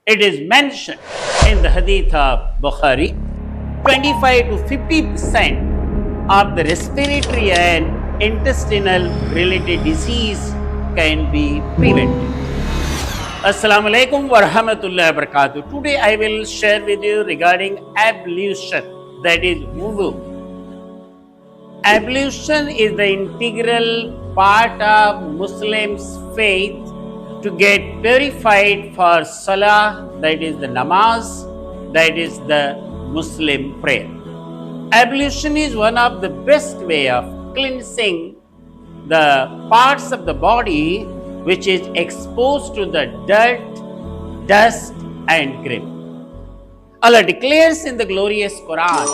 It is mentioned in the hadith of Bukhari, 25 to 50% of the respiratory and intestinal related disease can be prevented. Assalamu alaikum wa rahmatullahi wa barakatuh. Today I will share with you regarding ablution, that is wudu. Ablution is the integral part of Muslims' faith to get purified for salah, that is the namaz, that is the Muslim prayer. Ablution is one of the best way of cleansing the parts of the body which is exposed to the dirt, dust and grit. Allah declares in the glorious Quran,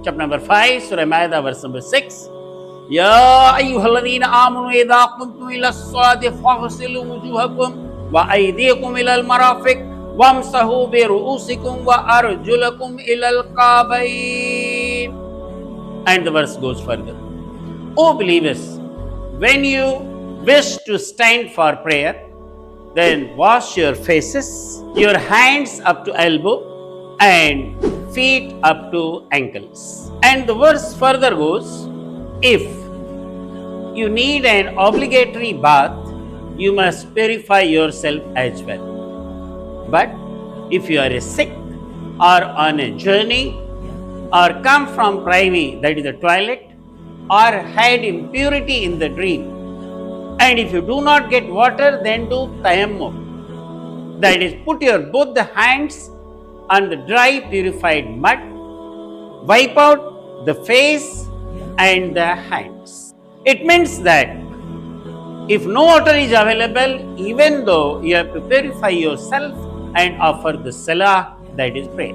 chapter number 5, Surah Ma'idah, verse number 6, يا أيها الذين آمنوا إذا قمتم إلى الصلاة فاغسلوا وجوهكم وأيديكم إلى المرافق وامسحوا برؤوسكم وأرجلكم إلى الكعبين. And the verse goes further. O believers, when you wish to stand for prayer, then wash your faces, your hands up to elbow and feet up to ankles. And the verse further goes, if you need an obligatory bath, you must purify yourself as well. But if you are sick or on a journey or come from privy, that is the toilet, or had impurity in the dream, and if you do not get water, then do tayammum. That is, put your both the hands on the dry purified mud, wipe out the face and the hands. It means that if no water is available, even though you have to purify yourself and offer the salah, that is prayer.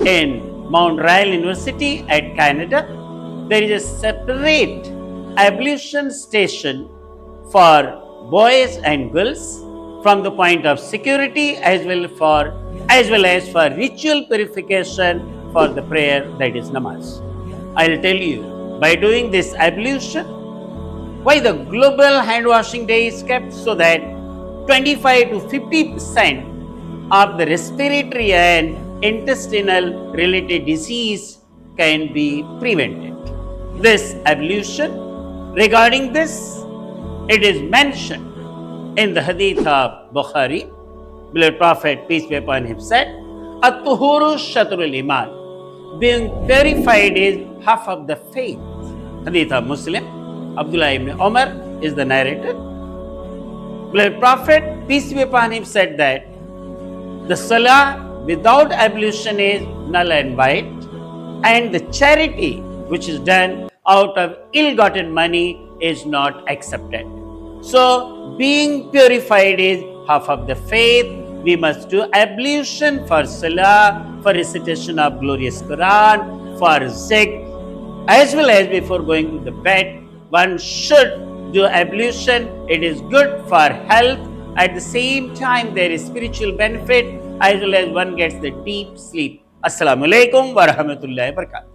In Mount Royal University at Canada, there is a separate ablution station for boys and girls from the point of security as well as for ritual purification for the prayer, that is namaz. I'll tell you, by doing this ablution, why the global hand washing day is kept, so that 25 to 50% of the respiratory and intestinal related disease can be prevented. This ablution, regarding this, it is mentioned in the hadith of Bukhari. Beloved Prophet, peace be upon him, said, At-tuhuru shatrul iman. Being purified is half of the faith. Hadith of Muslim, Abdullah ibn Umar is the narrator. Beloved Prophet, peace be upon him, said that the salah without ablution is null and void, and the charity which is done out of ill-gotten money is not accepted. So, being purified is half of the faith. We must do ablution for salah, for recitation of glorious Quran, for zikr, as well as before going to the bed. One should do ablution. It is good for health. At the same time, there is spiritual benefit, as well as one gets the deep sleep. Assalamu alaikum wa rahmatullahi wa barakatuh.